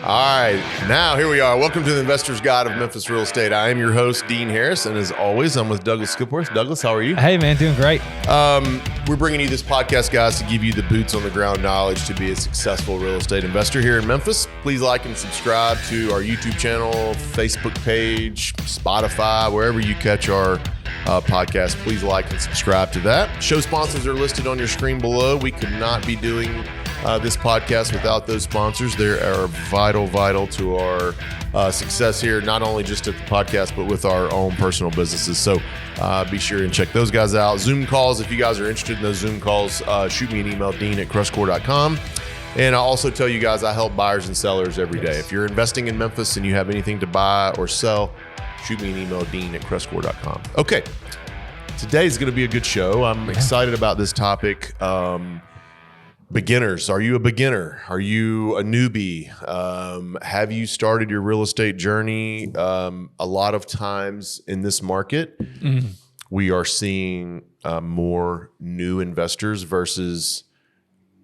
All right, now here we are. Welcome to the Investor's Guide of Memphis Real Estate. I am your host, Dean Harris, and as always, I'm with Douglas Skipworth. Douglas, how are you? Hey, man, doing great. We're bringing you this podcast, guys, to give you the boots on the ground knowledge to be a successful real estate investor here in Memphis. Please like and subscribe to our YouTube channel, Facebook page, Spotify, wherever you catch our podcast. Please like and subscribe to that. Show sponsors are listed on your screen below. We could not be doing this podcast without those sponsors. They are vital to our success here, not only just at the podcast, but with our own personal businesses. So be sure and check those guys out. Zoom calls, if you guys are interested in those Zoom calls, shoot me an email, dean@CrestCore.com. And I also tell you guys, I help buyers and sellers every day. If you're investing in Memphis and you have anything to buy or sell, shoot me an email, dean@CrestCore.com. Okay, today's going to be a good show. I'm excited about this topic. Beginners. Are you a beginner? Are you a newbie? Have you started your real estate journey? A lot of times in this market, we are seeing more new investors versus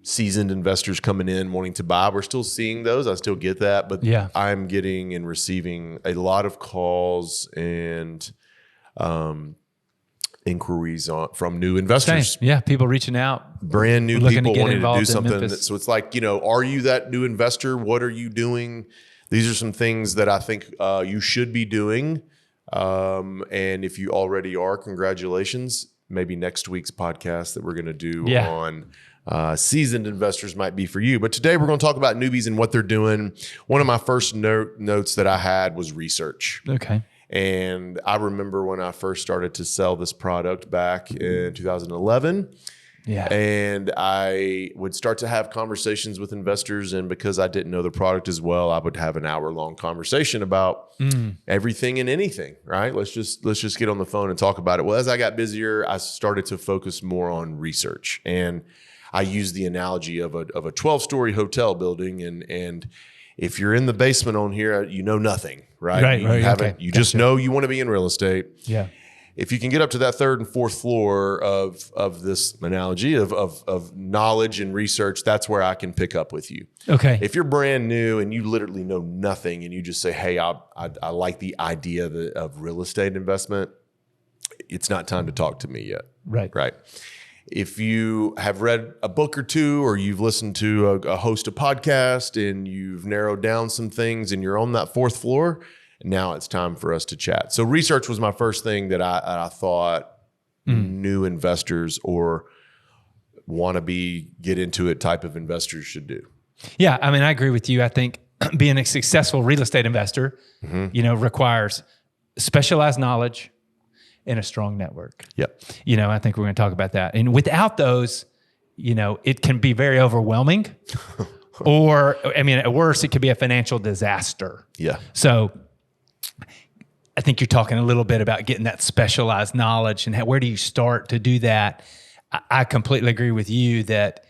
seasoned investors coming in wanting to buy. We're still seeing those. I still get that. But I'm getting and receiving a lot of calls and inquiries from new investors. Same. Yeah, people reaching out. Brand new people wanting to do something. So it's like, are you that new investor? What are you doing? These are some things that I think you should be doing. And if you already are, congratulations. Maybe next week's podcast that we're going to do on seasoned investors might be for you. But today we're going to talk about newbies and what they're doing. One of my first notes that I had was research. Okay. And I remember when I first started to sell this product back in 2011. Yeah. And I would start to have conversations with investors. And because I didn't know the product as well, I would have an hour-long conversation about everything and anything, right? Let's just get on the phone and talk about it. Well, as I got busier, I started to focus more on research. And I used the analogy of a 12-story hotel building. And if you're in the basement on here, you know nothing, right? You just know you want to be in real estate. Yeah. If you can get up to that third and fourth floor of this analogy of knowledge and research, that's where I can pick up with you. Okay. If you're brand new and you literally know nothing and you just say, hey, I like the idea of real estate investment, it's not time to talk to me yet. Right. If you have read a book or two, or you've listened to a host of podcasts and you've narrowed down some things and you're on that fourth floor, now it's time for us to chat. So research was my first thing that I thought new investors or wannabe get into it type of investors should do. Yeah, I mean, I agree with you. I think being a successful real estate investor, requires specialized knowledge and a strong network. Yep. I think we're going to talk about that. And without those, it can be very overwhelming or, at worst, it could be a financial disaster. Yeah. So I think you're talking a little bit about getting that specialized knowledge and where do you start to do that? I completely agree with you that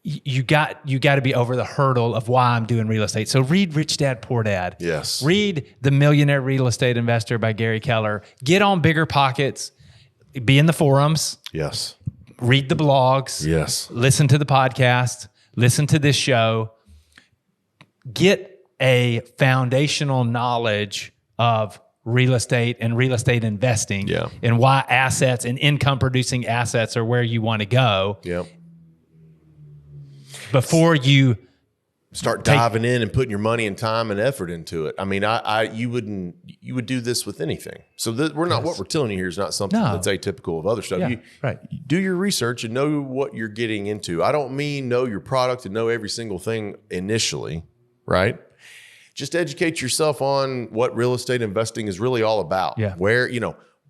you got to be over the hurdle of why I'm doing real estate. So read Rich Dad, Poor Dad. Yes. Read The Millionaire Real Estate Investor by Gary Keller. Get on Bigger Pockets. Be in the forums. Yes. Read the blogs. Yes. Listen to the podcast. Listen to this show. Get a foundational knowledge of real estate and real estate investing and why assets and income producing assets are where you want to go. Yeah. Before you start diving in and putting your money and time and effort into it. I mean, you would do this with anything. So we're not, what we're telling you here is not something that's atypical of other stuff. Yeah, you do your research and know what you're getting into. I don't mean know your product and know every single thing initially, right? Just educate yourself on what real estate investing is really all about. Yeah. Where,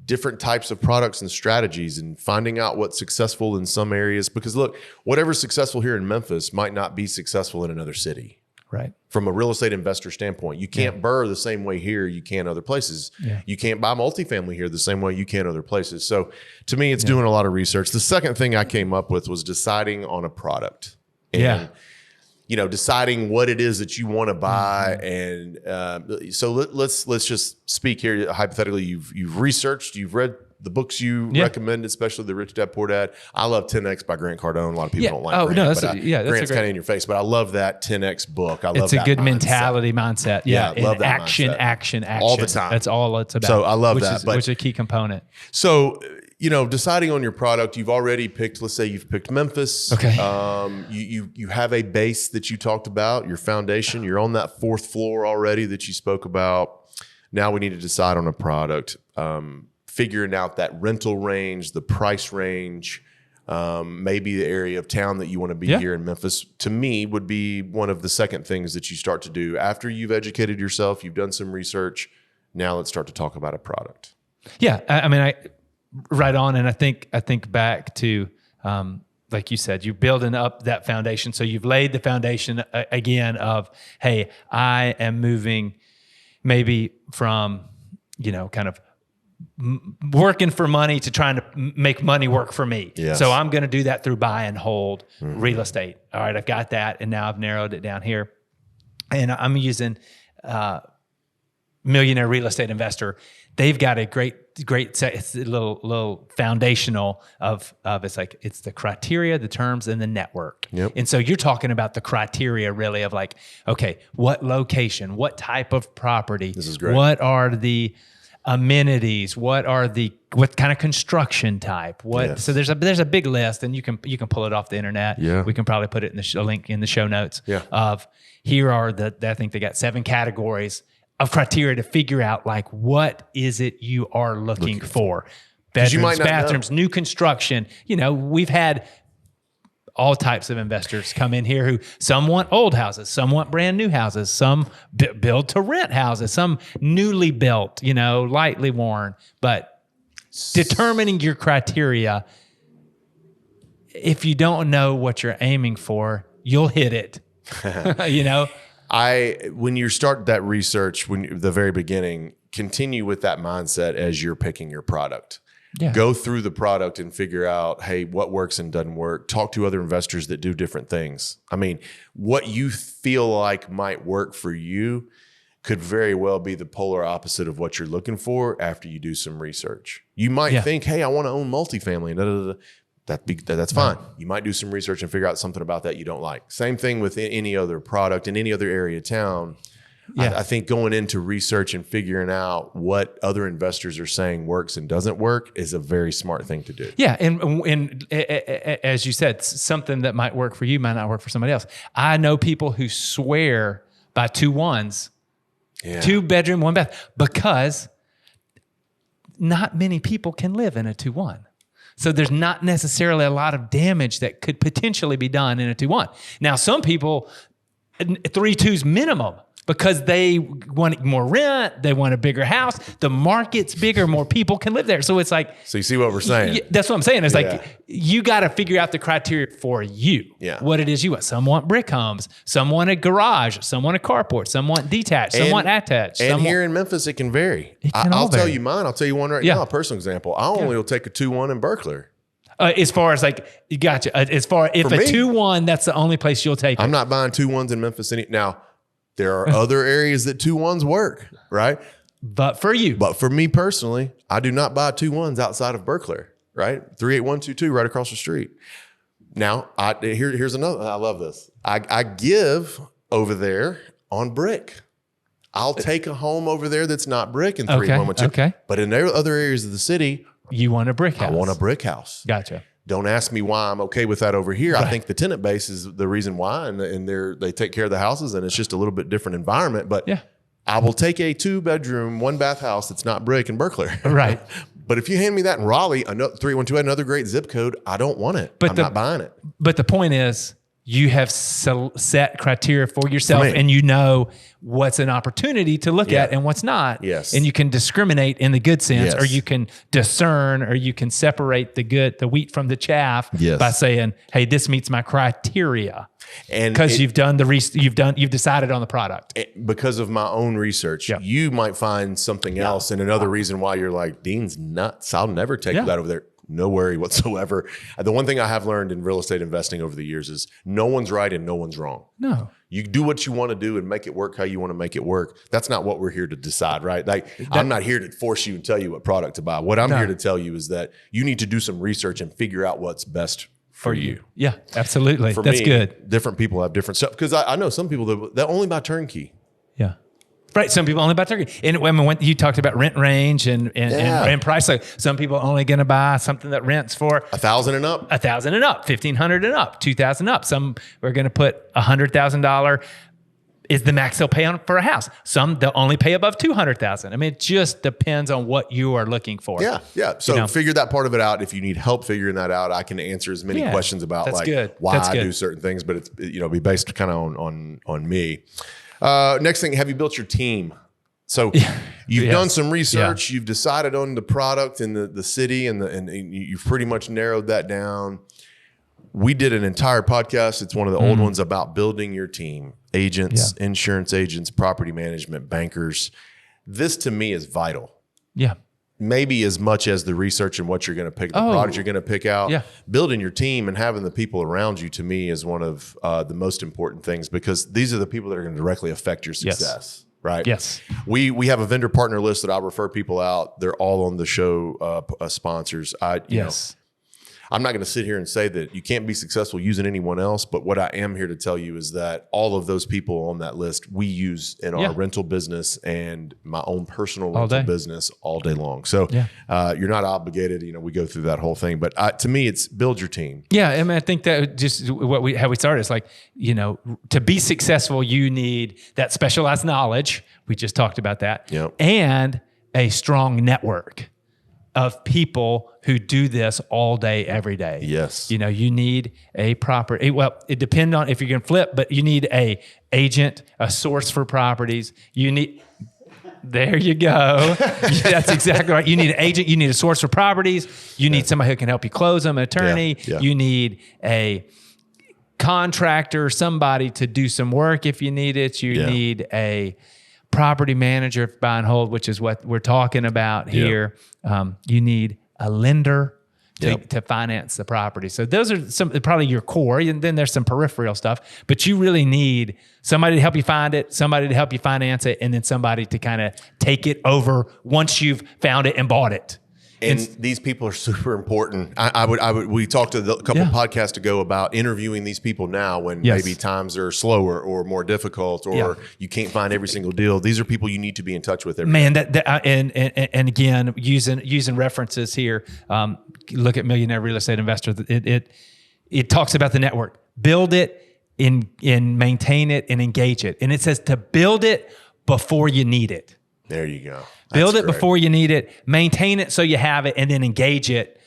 different types of products and strategies and finding out what's successful in some areas. Because look, whatever's successful here in Memphis might not be successful in another city. Right. From a real estate investor standpoint, you can't burr the same way here you can other places. Yeah. You can't buy multifamily here the same way you can other places. So to me, it's doing a lot of research. The second thing I came up with was deciding on a product. And deciding what it is that you want to buy. And so let's just speak here hypothetically. You've researched, you've read the books you recommend, especially the Rich Dad Poor Dad. I love 10X by Grant Cardone. A lot of people don't like Grant. No, that's Grant's kind of in your face, but I love that 10X book. I love it's a good mentality mindset. Yeah, I love that action, mindset. action. All the time. That's all it's about. So I love which that. Which is a key component. So, deciding on your product, you've already picked, let's say you've picked Memphis. Okay. You have a base that you talked about, your foundation. You're on that 4th floor already that you spoke about. Now we need to decide on a product, figuring out that rental range, the price range, maybe the area of town that you want to be here in Memphis, to me would be one of the second things that you start to do after you've educated yourself, you've done some research. Now let's start to talk about a product. Yeah. I mean, right on. And I think back to, like you said, you're building up that foundation. So you've laid the foundation again of, hey, I am moving maybe from, kind of working for money to trying to make money work for me. Yes. So I'm going to do that through buy and hold real estate. All right, I've got that. And now I've narrowed it down here. And I'm using Millionaire Real Estate Investor. They've got a great set. It's a little foundational of it's the criteria, the terms, and the network. Yep. And so you're talking about the criteria really of like, okay, what location, what type of property, this is great. What are the amenities, what kind of construction type, so there's a big list, and you can pull it off the internet. Yeah. We can probably put it in the link in the show notes. Yeah. Of here are I think they got 7 categories of criteria to figure out like what is it you are looking for. Bedrooms, bathrooms, new construction. We've had all types of investors come in here who some want old houses, some want brand new houses, some build to rent houses, some newly built, lightly worn. But determining your criteria, if you don't know what you're aiming for, you'll hit it. When you start that research, the very beginning, continue with that mindset as you're picking your product. Yeah. Go through the product and figure out, hey, what works and doesn't work. Talk to other investors that do different things. I mean, what you feel like might work for you could very well be the polar opposite of what you're looking for after you do some research. You might think, hey, I want to own multifamily. That's fine. You might do some research and figure out something about that you don't like. Same thing with any other product in any other area of town. Yeah. I think going into research and figuring out what other investors are saying works and doesn't work is a very smart thing to do. Yeah, and as you said, something that might work for you might not work for somebody else. I know people who swear by 2-1s, 2 bedroom, 1 bath, because not many people can live in a 2-1. So there's not necessarily a lot of damage that could potentially be done in a 2-1. Now, some people, 3-2s minimum, because they want more rent, they want a bigger house, the market's bigger, more people can live there. So it's like... So you see what we're saying? That's what I'm saying. It's like, you got to figure out the criteria for you, what it is you want. Some want brick homes, some want a garage, some want a carport, some want detached, some want attached. And here in Memphis, it can vary. I'll tell you mine. I'll tell you one right now, a personal example. I only will take a 2-1 in Berkeley. As far as like, you gotcha. If a 2-1, that's the only place you'll take it. I'm not buying 2-1s in Memphis. Now, there are other areas that 2-1s work, right? But for you. But for me personally, I do not buy 2-1s outside of Berkeley, right? 38122 right across the street. Now, here's another. I love this. I give over there on brick. I'll take a home over there that's not brick in 38112. Okay. But in other areas of the city, you want a brick house. I want a brick house. Gotcha. Don't ask me why I'm okay with that over here. Right. I think the tenant base is the reason why, and they take care of the houses, and it's just a little bit different environment. But I will take a 2-bedroom, 1-bath house that's not brick in Berkeley. Right. But if you hand me that in Raleigh, 312, another great zip code, I don't want it. I'm not buying it. But the point is, you have set criteria for yourself, and you know what's an opportunity to look at and what's not. Yes. And you can discriminate in the good sense, or you can discern, or you can separate the wheat from the chaff by saying, hey, this meets my criteria. And because you've decided on the product. Because of my own research, you might find something else and another reason why you're like, Dean's nuts. I'll never take that over there. no worry whatsoever. The one thing I have learned in real estate investing over the years is no one's right and no one's wrong. No. You do what you want to do and make it work how you want to make it work. That's not what we're here to decide, right? Like, I'm not here to force you and tell you what product to buy. What I'm here to tell you is that you need to do some research and figure out what's best for you. Yeah, absolutely. That's good. Different people have different stuff. Because I know some people that only buy turnkey. Yeah. Right. Some people only buy turnkey. And when you talked about rent range and price, like some people are only going to buy something that rents for $1,000 and up, $1,000 and up, $1,500 and up, $2,000 and up. Some are going to put $100,000 is the max they'll pay on for a house. Some they'll only pay above $200,000. I mean, it just depends on what you are looking for. Yeah, yeah. So figure that part of it out. If you need help figuring that out, I can answer as many questions about why I do certain things, but it's be based kind of on me. Next thing, have you built your team? So you've done some research. You've decided on the product and the city, and you've pretty much narrowed that down. We did an entire podcast. It's one of the old ones about building your team, agents, insurance agents, property management, bankers. This to me is vital. Yeah. Maybe as much as the research and what you're going to pick, the product you're going to pick out. Yeah. Building your team and having the people around you, to me, is one of the most important things, because these are the people that are going to directly affect your success. Right. Yes. We have a vendor partner list that I refer people out. They're all on the show sponsors. You know, I'm not going to sit here and say that you can't be successful using anyone else, but what I am here to tell you is that all of those people on that list we use in our rental business and my own personal rental business all day long. So you're not obligated. We go through that whole thing, but to me, it's build your team. Yeah, I mean, I think that just how we started is like, to be successful, you need that specialized knowledge. We just talked about that, and a strong network of people who do this all day, every day. Yes. You need a property. Well, it depends on if you're going to flip, but you need a agent, a source for properties. There you go. That's exactly right. You need an agent. You need a source for properties. You need somebody who can help you close them, an attorney. You need a contractor, somebody to do some work if you need it. You need a property manager for buy and hold, which is what we're talking about here. You need a lender to finance the property. So those are probably your core, and then there's some peripheral stuff, but you really need somebody to help you find it, somebody to help you finance it, and then somebody to kind of take it over once you've found it and bought it. And these people are super important. We talked a couple podcasts ago about interviewing these people now when maybe times are slower or more difficult, or you can't find every single deal. These are people you need to be in touch with every day. And again, using references here, look at Millionaire Real Estate Investor. It talks about the network. Build it, maintain it, and engage it. And it says to build it before you need it. There you go. Build it before you need it, maintain it so you have it, and then engage it,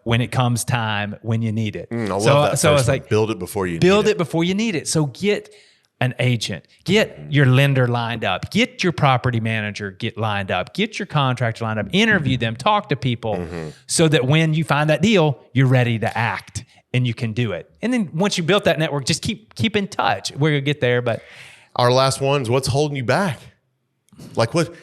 when it comes time when you need it. I love that. So it's like, build it before you need it. Build it before you need it. So get an agent, get your lender lined up, get your property manager lined up, get your contractor lined up, interview them, talk to people so that when you find that deal, you're ready to act and you can do it. And then once you built that network, just keep in touch. We're going to get there, but our last one's what's holding you back? Like what?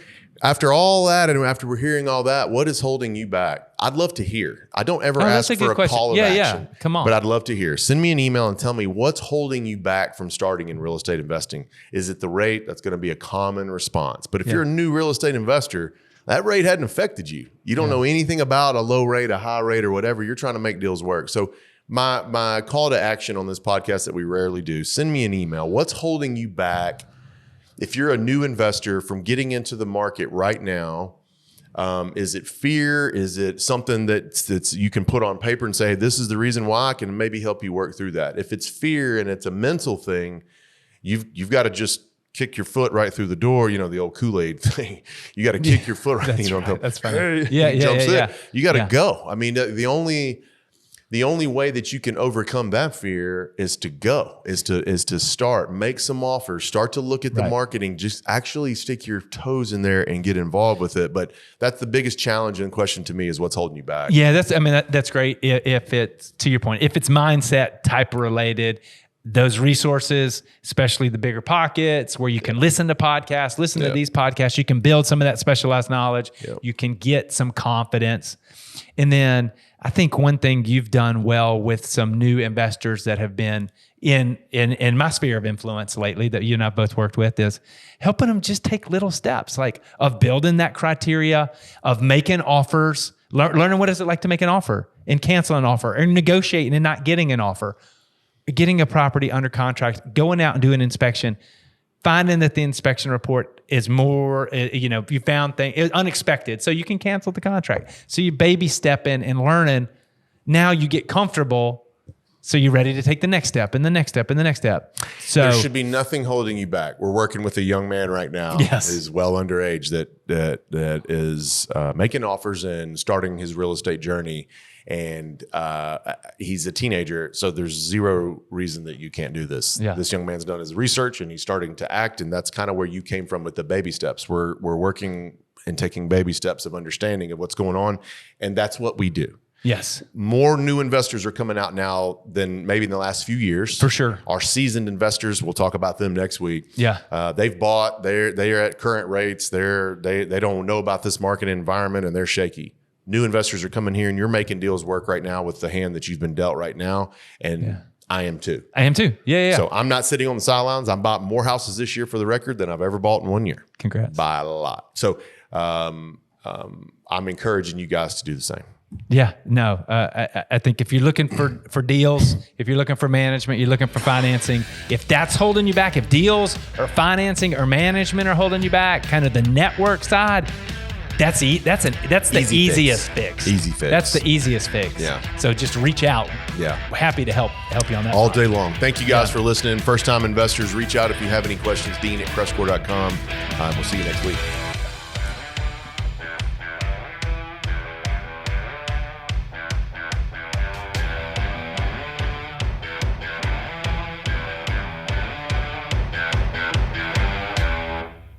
After all that, and after we're hearing all that, what is holding you back? I'd love to hear. I don't ever ask for a call of action. Come on. But I'd love to hear. Send me an email and tell me what's holding you back from starting in real estate investing. Is it the rate? That's going to be a common response. But if you're a new real estate investor, that rate hadn't affected you. You don't know anything about a low rate, a high rate, or whatever. You're trying to make deals work. So my call to action on this podcast that we rarely do, send me an email. What's holding you back? If you're a new investor from getting into the market right now, is it fear? Is it something that's you can put on paper and say, this is the reason why? I can maybe help you work through that. If it's fear and it's a mental thing, you've got to just kick your foot right through the door. The old Kool-Aid thing. You got to kick your foot right. That's fine. Hey, you got to go. I mean, the only way that you can overcome that fear is to go, is to start, make some offers, start to look at the marketing, just actually stick your toes in there and get involved with it. But that's the biggest challenge and question to me is what's holding you back. Yeah, that's great. If it's, to your point, if it's mindset type related, those resources, especially the bigger pockets where you can listen to podcasts, listen to these podcasts, you can build some of that specialized knowledge. You can get some confidence. And then I think one thing you've done well with some new investors that have been in my sphere of influence lately that you and I both worked with is helping them just take little steps, like of building that criteria, of making offers, learning what is it like to make an offer and cancel an offer, or negotiating and not getting an offer, getting a property under contract, going out and doing an inspection, finding that the inspection report is more, you found things unexpected, so you can cancel the contract. So you baby step in and learning. Now you get comfortable, so you're ready to take the next step and the next step and the next step. So there should be nothing holding you back. We're working with a young man right now, who's well underage, that is making offers and starting his real estate journey. And he's a teenager, so there's zero reason that you can't do this. Yeah. This young man's done his research and he's starting to act, and that's kind of where you came from with the baby steps. We're working and taking baby steps of understanding of what's going on, and that's what we do. Yes. More new investors are coming out now than maybe in the last few years. For sure. Our seasoned investors, we'll talk about them next week. Yeah. They've bought, they're at current rates. They don't know about this market environment, and they're shaky. New investors are coming here, and you're making deals work right now with the hand that you've been dealt right now. And I am too. Yeah. So I'm not sitting on the sidelines. I bought more houses this year, for the record, than I've ever bought in 1 year. Congrats. By a lot. So I'm encouraging you guys to do the same. Yeah, no, I think if you're looking for deals, if you're looking for management, you're looking for financing, if that's holding you back, if deals or financing or management are holding you back, kind of the network side, that's the easiest fix. Easy fix. That's the easiest fix. Yeah. So just reach out. Yeah. We're happy to help you on that. All day long. Thank you guys for listening. First time investors, reach out if you have any questions. Dean at CrestCore.com. We'll see you next week.